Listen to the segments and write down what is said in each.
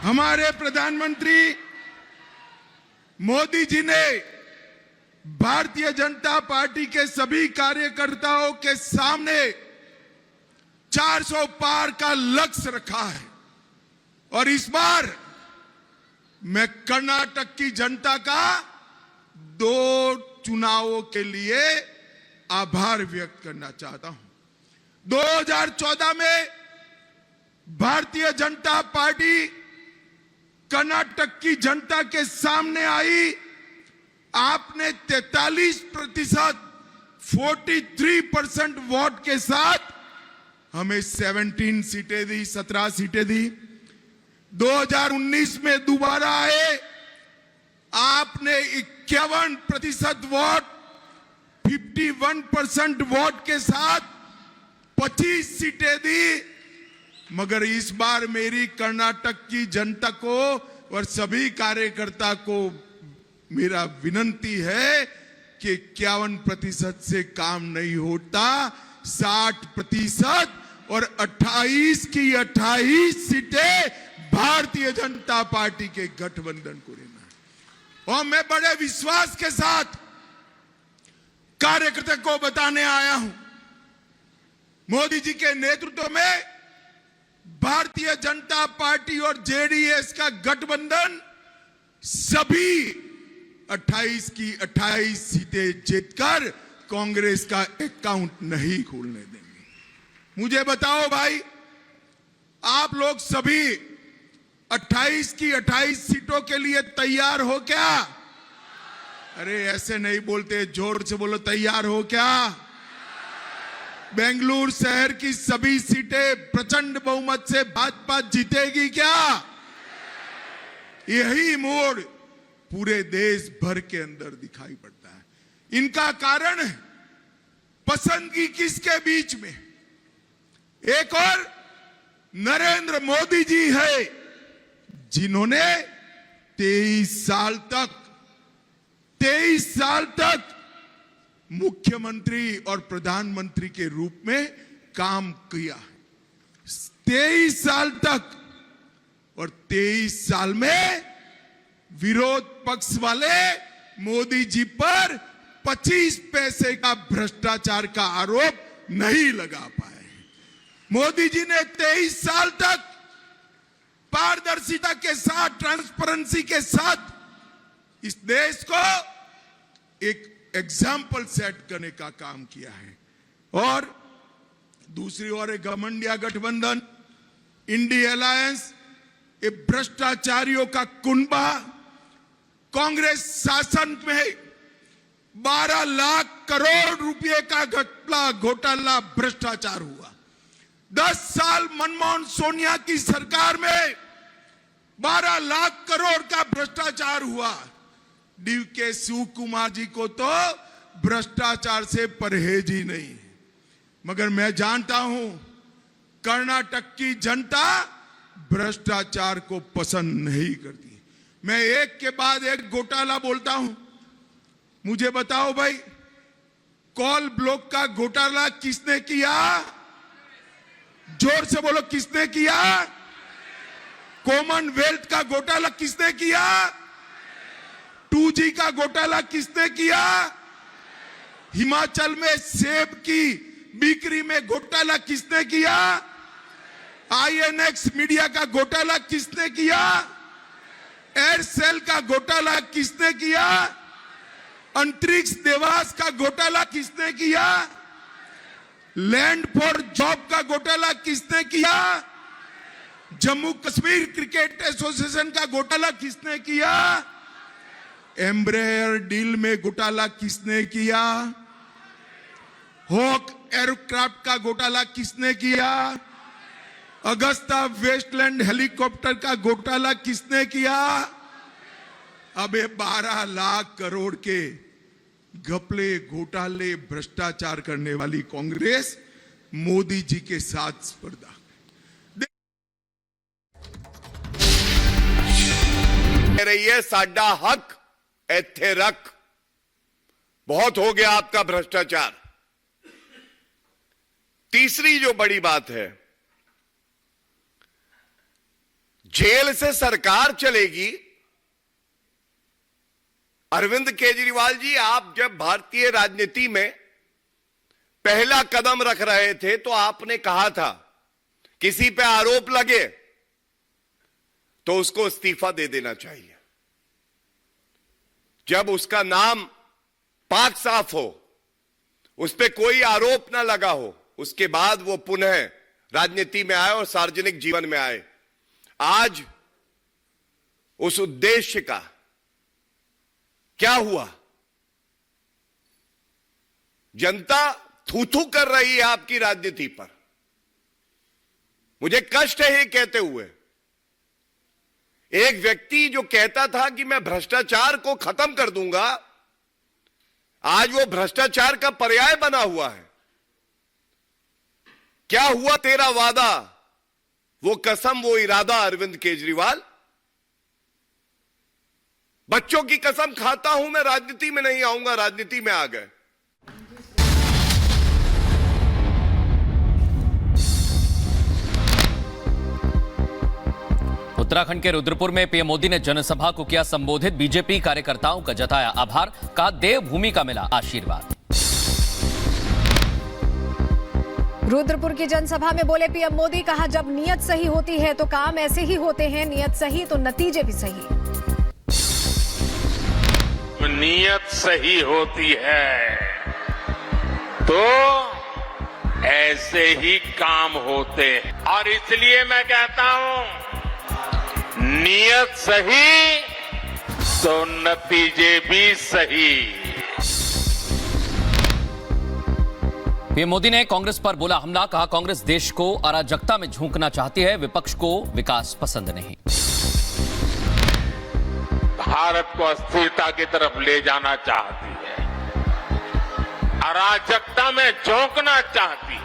हमारे प्रधानमंत्री मोदी जी ने भारतीय जनता पार्टी के सभी कार्यकर्ताओं के सामने 400 पार का लक्ष्य रखा है और इस बार मैं कर्नाटक की जनता का 2 चुनावों के लिए आभार व्यक्त करना चाहता हूं। 2014 में भारतीय जनता पार्टी कर्नाटक की जनता के सामने आई। आपने 43%, 43% वोट के साथ हमें 17 सीटें दी, 17 सीटें दी। 2019 में दोबारा आए, आपने 51% वोट, 51% वोट के साथ 25 सीटें दी। मगर इस बार मेरी कर्नाटक की जनता को और सभी कार्यकर्ता को मेरा विनंती है कि 51% से काम नहीं होता, 60% और 28 की 28 सीटें भारतीय जनता पार्टी के गठबंधन को लेना है। और मैं बड़े विश्वास के साथ कार्यकर्ता को बताने आया हूं, मोदी जी के नेतृत्व में भारतीय जनता पार्टी और जेडीएस का गठबंधन सभी 28 की 28 सीटें जीतकर कांग्रेस का अकाउंट नहीं खोलने देंगे। मुझे बताओ भाई, आप लोग सभी 28 की 28 सीटों के लिए तैयार हो क्या? अरे ऐसे नहीं बोलते, जोर से बोलो, तैयार हो क्या? बेंगलुरु शहर की सभी सीटें प्रचंड बहुमत से भाजपा जीतेगी क्या? यही मोड़ पूरे देश भर के अंदर दिखाई पड़ता है। इनका कारण है पसंदगी किसके बीच में? एक और नरेंद्र मोदी जी है, जिन्होंने 23 साल तक मुख्यमंत्री और प्रधानमंत्री के रूप में काम किया है। 23 साल तक, और 23 साल में विरोध पक्ष वाले मोदी जी पर 25 पैसे का भ्रष्टाचार का आरोप नहीं लगा पाए। मोदी जी ने 23 साल तक पारदर्शिता के साथ, ट्रांसपेरेंसी के साथ इस देश को एक एग्जाम्पल सेट करने का काम किया है। और दूसरी ओर एक घमंडिया गठबंधन, इंडी अलायंस, ये भ्रष्टाचारियों का कुनबा। कांग्रेस शासन में 12 लाख करोड़ रुपए का घोटाला भ्रष्टाचार हुआ। 10 साल मनमोहन सोनिया की सरकार में 12 लाख करोड़ का भ्रष्टाचार हुआ। डीके शिव कुमार जी को तो भ्रष्टाचार से परहेज ही नहीं। मगर मैं जानता हूं कर्नाटक की जनता भ्रष्टाचार को पसंद नहीं करती। मैं एक के बाद एक घोटाला बोलता हूं। मुझे बताओ भाई, कोल ब्लॉक का घोटाला किसने किया? जोर से बोलो, किसने किया? कॉमनवेल्थ का घोटाला किसने किया? 2G का घोटाला किसने किया? हिमाचल में सेब की बिक्री में घोटाला किसने किया? INX मीडिया का घोटाला किसने किया? एयरसेल का घोटाला किसने किया? अंतरिक्ष देवास का घोटाला किसने किया? लैंड फॉर जॉब का घोटाला किसने किया? जम्मू कश्मीर क्रिकेट एसोसिएशन का घोटाला किसने किया? एम्ब्रेयर डील में घोटाला किसने किया? हॉक एयरक्राफ्ट का घोटाला किसने किया? अगस्ता वेस्टलैंड हेलीकॉप्टर का घोटाला किसने किया? अब ये 12 लाख करोड़ के घपले, घोटाले, भ्रष्टाचार करने वाली कांग्रेस मोदी जी के साथ स्पर्धा। रही है साडा हक इत्थे रख, बहुत हो गया आपका भ्रष्टाचार। तीसरी जो बड़ी बात है, जेल से सरकार चलेगी। अरविंद केजरीवाल जी, आप जब भारतीय राजनीति में पहला कदम रख रहे थे तो आपने कहा था किसी पे आरोप लगे तो उसको इस्तीफा दे देना चाहिए। जब उसका नाम पाक साफ हो, उस पे कोई आरोप ना लगा हो, उसके बाद वो पुनः राजनीति में आए और सार्वजनिक जीवन में आए। आज उस उद्देश्य का क्या हुआ? जनता थू थू कर रही है आपकी राजनीति पर। मुझे कष्ट है ये कहते हुए। एक व्यक्ति जो कहता था कि मैं भ्रष्टाचार को खत्म कर दूंगा, आज वो भ्रष्टाचार का पर्याय बना हुआ है। क्या हुआ तेरा वादा, वो कसम, वो इरादा? अरविंद केजरीवाल, बच्चों की कसम खाता हूं मैं, राजनीति में नहीं आऊंगा, राजनीति में आ गए। उत्तराखंड के रुद्रपुर में पीएम मोदी ने जनसभा को किया संबोधित। बीजेपी कार्यकर्ताओं का जताया आभार, कहा देवभूमि का मिला आशीर्वाद। रुद्रपुर की जनसभा में बोले पीएम मोदी, कहा जब नीयत सही होती है तो काम ऐसे ही होते हैं, नीयत सही तो नतीजे भी सही। नीयत सही होती है तो ऐसे ही काम होते हैं, और इसलिए मैं कहता हूं नीयत सही तो नतीजे भी सही। पीएम मोदी ने कांग्रेस पर बोला हमला, कहा कांग्रेस देश को अराजकता में झोंकना चाहती है, विपक्ष को विकास पसंद नहीं। भारत को अस्थिरता की तरफ ले जाना चाहती है, अराजकता में झोंकना चाहती है।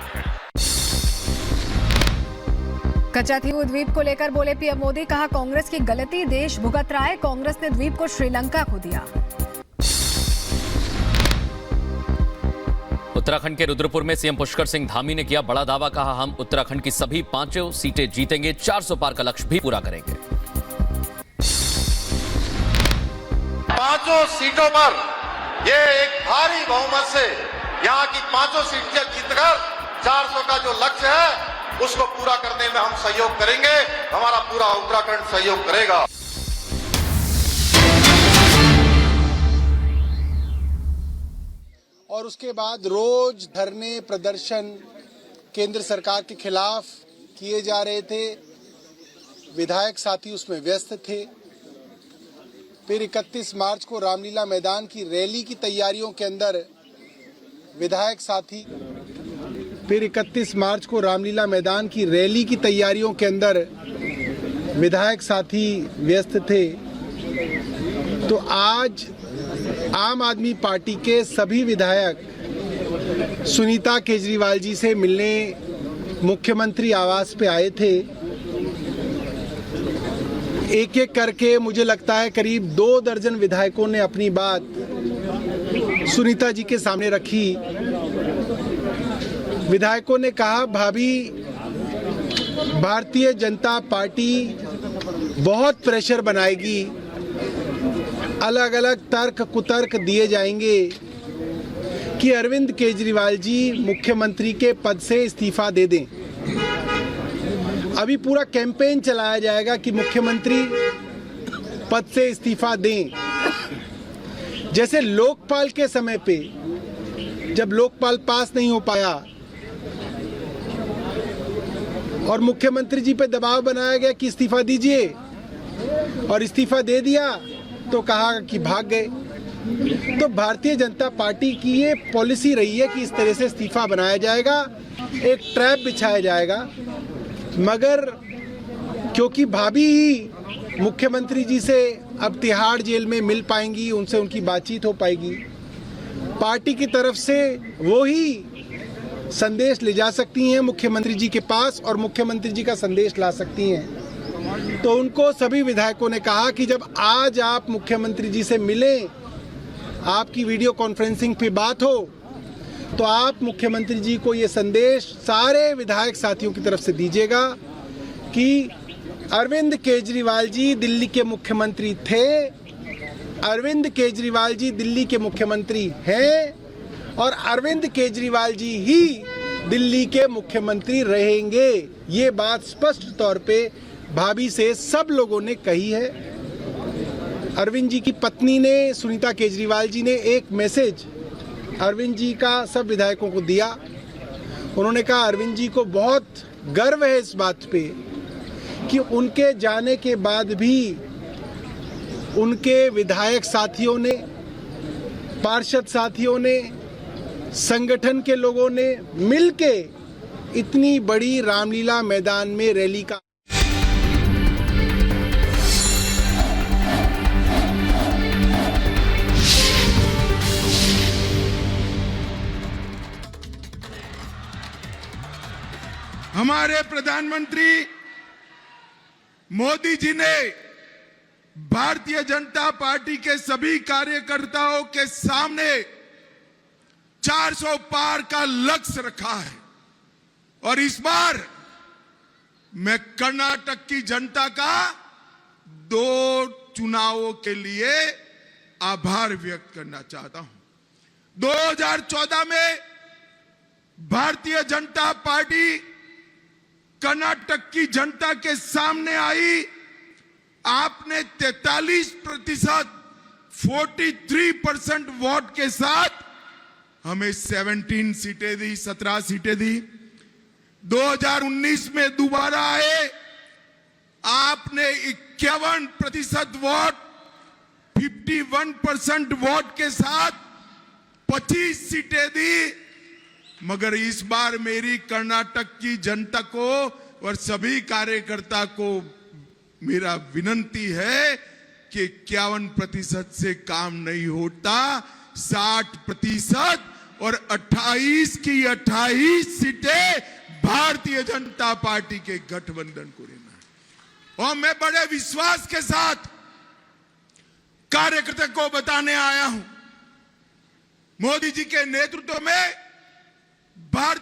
कचाथीवू द्वीप को लेकर बोले पीएम मोदी, कहा कांग्रेस की गलती देश भुगत रहा है, कांग्रेस ने द्वीप को श्रीलंका को दिया। उत्तराखंड के रुद्रपुर में सीएम पुष्कर सिंह धामी ने किया बड़ा दावा, कहा हम उत्तराखंड की सभी 5 सीटें जीतेंगे, 400 पार का लक्ष्य भी पूरा करेंगे। 5 सीटों पर ये एक भारी बहुमत से यहाँ की 5 सीटें जीतकर 400 का जो लक्ष्य है उसको पूरा करने में हम सहयोग करेंगे, हमारा पूरा उत्तराखंड सहयोग करेगा। और उसके बाद रोज धरने प्रदर्शन केंद्र सरकार के खिलाफ किए जा रहे थे, विधायक साथी उसमें व्यस्त थे। फिर 31 मार्च को रामलीला मैदान की रैली की तैयारियों के अंदर विधायक साथी फिर 31 मार्च को रामलीला मैदान की रैली की तैयारियों के अंदर विधायक साथी व्यस्त थे। तो आज आम आदमी पार्टी के सभी विधायक सुनीता केजरीवाल जी से मिलने मुख्यमंत्री आवास पे आए थे। एक एक करके मुझे लगता है करीब 2 दर्जन विधायकों ने अपनी बात सुनीता जी के सामने रखी। विधायकों ने कहा, भाभी भारतीय जनता पार्टी बहुत प्रेशर बनाएगी, अलग अलग तर्क कुतर्क दिए जाएंगे कि अरविंद केजरीवाल जी मुख्यमंत्री के पद से इस्तीफा दे दें। अभी पूरा कैंपेन चलाया जाएगा कि मुख्यमंत्री पद से इस्तीफा दें। जैसे लोकपाल के समय पे जब लोकपाल पास नहीं हो पाया और मुख्यमंत्री जी पे दबाव बनाया गया कि इस्तीफा दीजिए, और इस्तीफा दे दिया तो कहा कि भाग गए। तो भारतीय जनता पार्टी की ये पॉलिसी रही है कि इस तरह से इस्तीफा बनाया जाएगा, एक ट्रैप बिछाया जाएगा। मगर क्योंकि भाभी ही मुख्यमंत्री जी से अब तिहाड़ जेल में मिल पाएंगी, उनसे उनकी बातचीत हो पाएगी, पार्टी की तरफ से वो ही संदेश ले जा सकती हैं मुख्यमंत्री जी के पास और मुख्यमंत्री जी का संदेश ला सकती हैं। तो उनको सभी विधायकों ने कहा कि जब आज आप मुख्यमंत्री जी से मिलें, आपकी वीडियो कॉन्फ्रेंसिंग पे बात हो, तो आप मुख्यमंत्री जी को ये संदेश सारे विधायक साथियों की तरफ से दीजिएगा कि अरविंद केजरीवाल जी दिल्ली के मुख्यमंत्री थे, अरविंद केजरीवाल जी दिल्ली के मुख्यमंत्री हैं और अरविंद केजरीवाल जी ही दिल्ली के मुख्यमंत्री रहेंगे। ये बात स्पष्ट तौर पे भाभी से सब लोगों ने कही है। अरविंद जी की पत्नी ने, सुनीता केजरीवाल जी ने एक मैसेज अरविंद जी का सब विधायकों को दिया। उन्होंने कहा अरविंद जी को बहुत गर्व है इस बात पे कि उनके जाने के बाद भी उनके विधायक साथियों ने, पार्षद साथियों ने, संगठन के लोगों ने मिलके इतनी बड़ी रामलीला मैदान में रैली का हमारे प्रधानमंत्री मोदी जी ने भारतीय जनता पार्टी के सभी कार्यकर्ताओं के सामने 400 पार का लक्ष्य रखा है और इस बार मैं कर्नाटक की जनता का 2 चुनावों के लिए आभार व्यक्त करना चाहता हूं। 2014 में भारतीय जनता पार्टी कर्नाटक की जनता के सामने आई, आपने 43%, 43% वोट के साथ हमें 17 सीटें दी, 17 सीटें दी। 2019 में दोबारा आए, आपने 51% वोट, 51% वोट के साथ 25 सीटें दी। मगर इस बार मेरी कर्नाटक की जनता को और सभी कार्यकर्ता को मेरा विनंती है कि 51% से काम नहीं होता, 60% और 28 की 28 सीटें भारतीय जनता पार्टी के गठबंधन को लेना है। और मैं बड़े विश्वास के साथ कार्यकर्ता को बताने आया हूं, मोदी जी के नेतृत्व में भारत